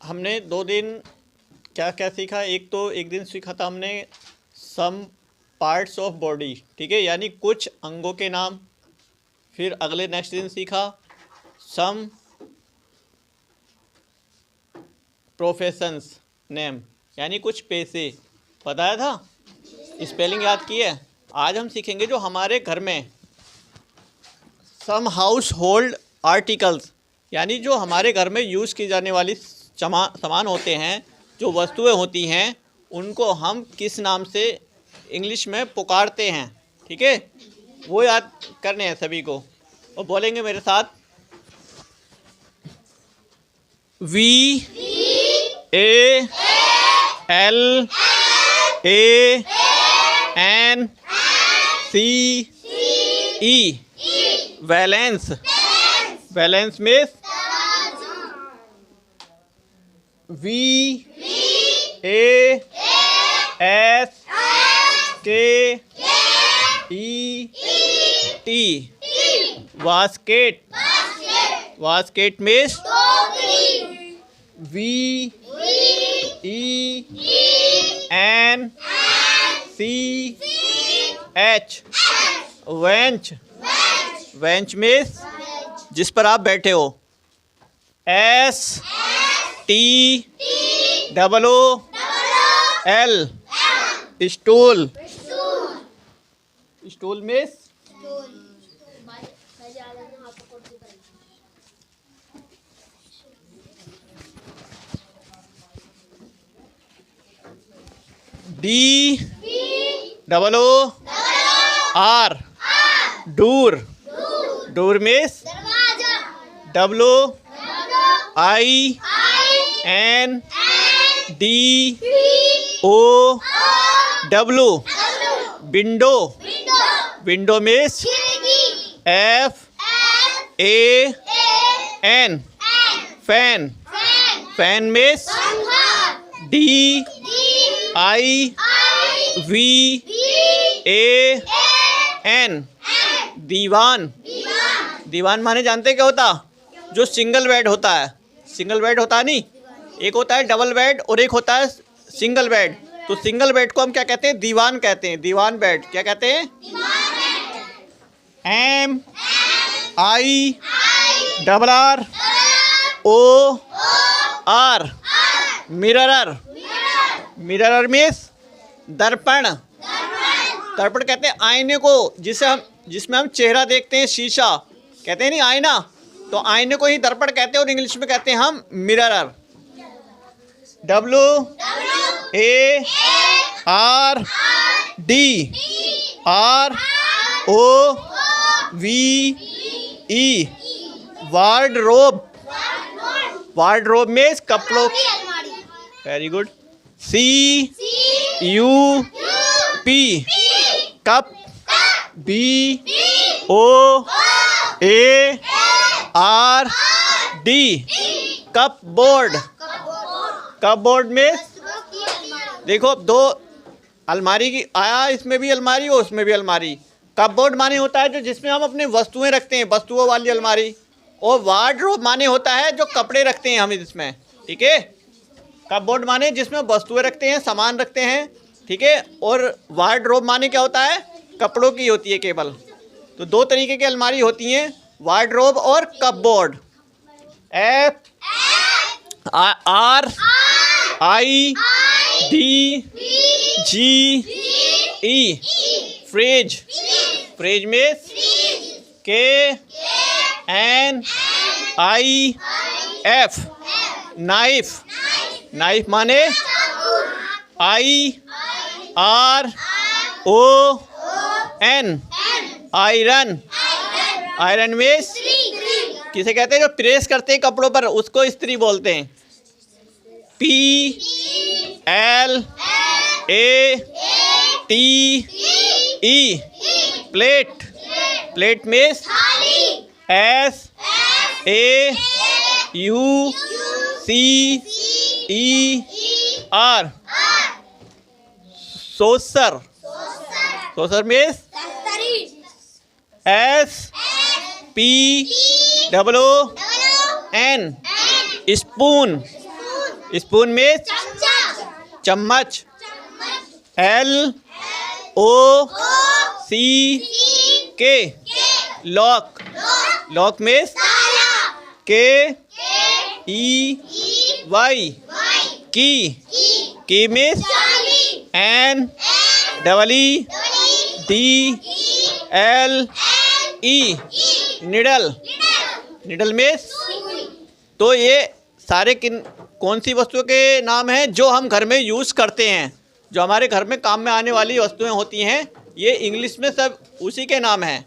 हमने 2 दिन क्या क्या सीखा। एक दिन सीखा था हमने सम पार्ट्स ऑफ बॉडी, ठीक है, यानी कुछ अंगों के नाम। फिर अगले नेक्स्ट दिन सीखा सम प्रोफेशंस नेम, यानी कुछ पेशे। बताया था, स्पेलिंग याद की है। आज हम सीखेंगे जो हमारे घर में सम हाउस होल्ड आर्टिकल्स, यानी जो हमारे घर में यूज़ की जाने वाली सामान होते हैं, जो वस्तुएं होती हैं, उनको हम किस नाम से इंग्लिश में पुकारते हैं, ठीक है, वो याद करने हैं सभी को। और बोलेंगे मेरे साथ, V A L A N C E, valance. Valance में V A S K E T, basket. Basket में V E N C H, bench. Bench में जिस पर आप बैठे हो, S T double O L, stool. Stool में D double O R, door. Door में W I N D O W, window. Window में F A N, fan. Fan में D I V A N, दीवान। दीवान माने जानते क्या होता? जो single bed होता है। सिंगल बेड होता है नहीं, एक होता है डबल बेड और एक होता है सिंगल बेड। तो सिंगल बेड को हम क्या कहते हैं? दीवान कहते हैं। दीवान बेड क्या कहते हैं? M I double R O R, mirror. Mirror means दर्पण। दर्पण कहते हैं आईने को, जिसमें हम चेहरा देखते हैं, शीशा कहते हैं नहीं, आईना। तो आईने को ही दर्पण कहते हैं और इंग्लिश में कहते हैं हम mirror. W A R D, R O V E, wardrobe. Wardrobe में कपड़ों। Very good. C U P, cup. B O A R D, cupboard. Cupboard में देखो दो अलमारी की आया, इसमें भी अलमारी और उसमें भी अलमारी। कप बोर्ड माने होता है जो जिसमें हम अपने वस्तुएं रखते हैं, वस्तुओं वाली अलमारी। और वार्डरोब माने होता है जो कपड़े रखते हैं हम इसमें, ठीक है। कप बोर्ड माने जिसमें वस्तुएं रखते हैं, सामान रखते हैं, ठीक है। और वार्डरोब माने क्या होता है? कपड़ों की होती है केवल। तो दो तरीके की अलमारी होती हैं, वार्डरोब और cupboard. F R I D G E, fridge. Fridge में K N I F, knife. Knife माने I R O N, iron. Iron में किसे कहते हैं? जो प्रेस करते हैं कपड़ों पर, उसको इस्त्री बोलते हैं। P L A T E, plate. Plate में S A U C E R, saucer. Saucer में S P W N, spoon. Spoon means चम्मच। LOCK lock. Lock means KEY key. Key means NEEDLE needle. Needle means. तो ये सारे कौन सी वस्तुओं के नाम हैं जो हम घर में यूज़ करते हैं, जो हमारे घर में काम में आने वाली वस्तुएं होती हैं, ये इंग्लिश में सब उसी के नाम हैं।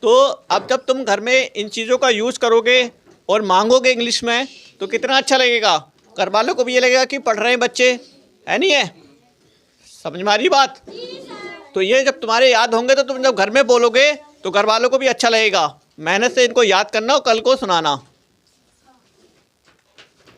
तो अब जब तुम घर में इन चीज़ों का यूज़ करोगे और मांगोगे इंग्लिश में तो कितना अच्छा लगेगा। घर वालों को भी ये लगेगा कि पढ़ रहे हैं बच्चे, है नहीं है। समझ में आ रही बात। तो ये जब तुम्हारे याद होंगे तो तुम जब घर में बोलोगे तो घर वालों को भी अच्छा लगेगा। मेहनत से इनको याद करना और कल को सुनाना।